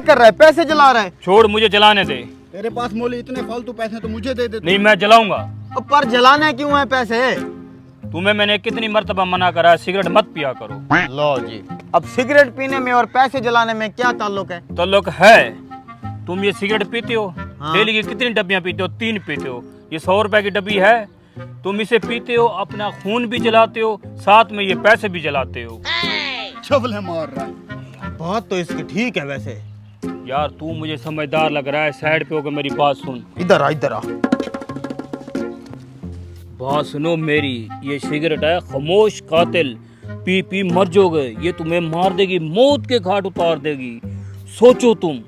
कर रहा है? पैसे जला रहा है। छोड़, मुझे जलाने दे। तेरे पास मौली इतने फालतू पैसे तो मुझे दे दे। नहीं, मैं जलाऊंगा। पर जलाने क्यों है पैसे? तुम्हें मैंने कितनी मर्तबा मना करा है, सिगरेट मत पिया करो। लो जी, अब सिगरेट पीने में और पैसे जलाने में क्या ताल्लुक है? ताल्लुक है। तुम ये सिगरेट पीते हो, हाँ। डेली की कितनी डब्बियां पीते हो? 3 पीते हो। ये 100 रुपए की डब्बी है। तुम इसे पीते हो, अपना खून भी जलाते हो, साथ में ये पैसे भी जलाते हो। छबले मार रहा है। बात तो इसकी ठीक है वैसे। यार तू मुझे समझदार लग रहा है, साइड पे होकर मेरी बात सुन। इधर आ, इधर आ। बात सुनो मेरी, ये सिगरेट है खामोश कातिल। पी पी मर जाओगे, ये तुम्हें मार देगी, मौत के घाट उतार देगी। सोचो तुम,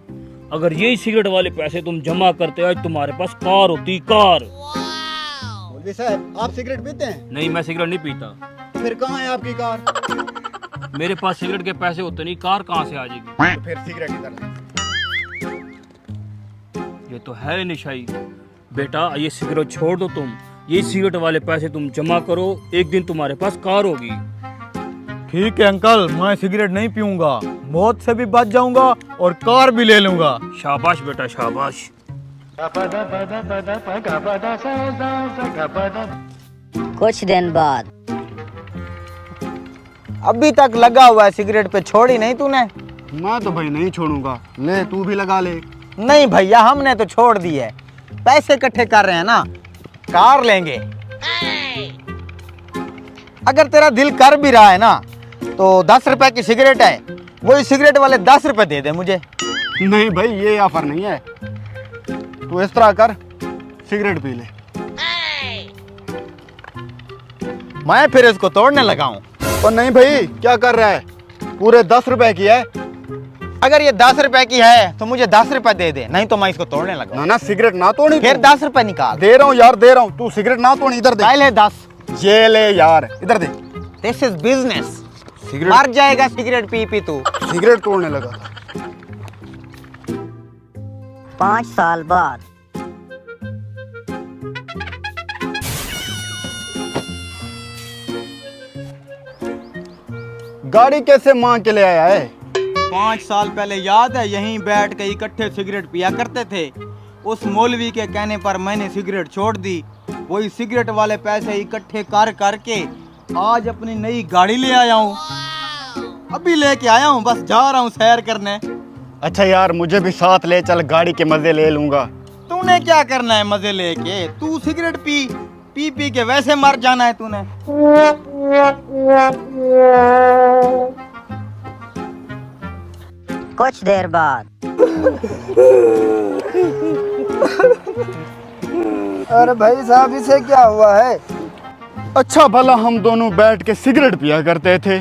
अगर यही सिगरेट वाले पैसे तुम जमा करते, आज तुम्हारे पास कार होती, कार। मौलवी साहब, आप सिगरेट पीते हैं? नहीं, मैं सिगरेट नहीं पीता। तो फिर कहाँ है आपकी कार? मेरे पास सिगरेट के पैसे होते नहीं, कार कहाँ से आ जाएगी? तो फिर सिगरेट इधर ले। ये तो है निशाई। बेटा ये सिगरेट छोड़ दो तुम, ये सिगरेट वाले पैसे तुम जमा करो, एक दिन तुम्हारे पास कार होगी। ठीक है अंकल, मैं सिगरेट नहीं पीऊंगा, मौत से भी बच जाऊंगा और कार भी ले लूंगा। शाबाश बेटा, शाबाश। कुछ दिन बाद। अभी तक लगा हुआ है सिगरेट पे, छोड़ी नहीं तूने? मैं तो भाई नहीं छोड़ूंगा। ले तू भी लगा ले। नहीं भैया, हमने तो छोड़ दी है। पैसे इकट्ठे कर रहे हैं ना, कार लेंगे। अगर तेरा दिल कर भी रहा है ना, तो 10 रुपए की सिगरेट है, वही सिगरेट वाले 10 रुपए दे दे मुझे। नहीं भाई, ये ऑफर नहीं है। तू इस तरह कर, सिगरेट पी ले। मैं फिर इसको तोड़ने लगा हूं। और नहीं भाई, क्या कर रहा है? पूरे 10 रुपए की है। अगर ये 10 रुपए की है तो मुझे 10 रुपए दे दे, नहीं तो मैं इसको तोड़ने लगा। ना ना, सिगरेट ना तोड़ी। फिर 10 रुपए निकाल। दे रहा हूँ यार, दे रहा हूँ। तू सिगरेट ना तोड़, इधर दे। पहले 10। ये ले यार, इधर दे। This is business. सिगरेट मर जाएगा सिगरेट पी पी तू। सिगरेट तोड़ने लगा था। 5 साल बाद। गाड़ी कैसे मांग के ले आया है? 5 साल पहले याद है, यहीं बैठ के इकट्ठे सिगरेट पिया करते थे। उस मौलवी के कहने पर मैंने सिगरेट छोड़ दी। वही सिगरेट वाले पैसे इकट्ठे कर करके आज अपनी नई गाड़ी ले आया हूँ। अभी लेके आया हूँ, बस जा रहा हूँ सैर करने। अच्छा यार, मुझे भी साथ ले चल, गाड़ी के मजे ले लूंगा। तूने क्या करना है मजे लेके? तू सिगरेट पी पी पी के वैसे मर जाना है तूने। कुछ देर बाद। अरे भाई साहब, इसे क्या हुआ है? अच्छा भला हम दोनों बैठ के सिगरेट पिया करते थे।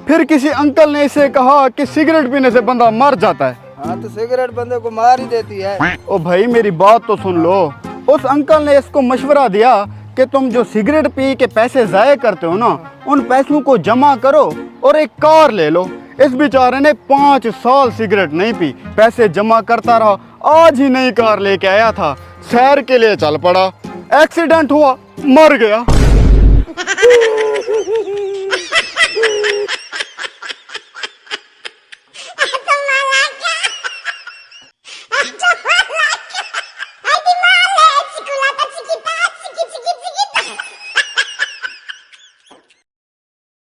फिर किसी अंकल ने इसे कहा कि सिगरेट पीने से बंदा मर जाता है। हाँ, तो सिगरेट बंदे को मार ही देती है। ओ भाई, मेरी बात तो सुन लो। उस अंकल ने इसको मशवरा दिया कि तुम जो सिगरेट पी के पैसे जाया करते हो ना, उन पैसों को जमा करो और एक कार ले लो। इस बेचारे ने 5 साल सिगरेट नहीं पी, पैसे जमा करता रहा, आज ही नई कार लेके आया था, सैर के लिए चल पड़ा, एक्सीडेंट हुआ, मर गया।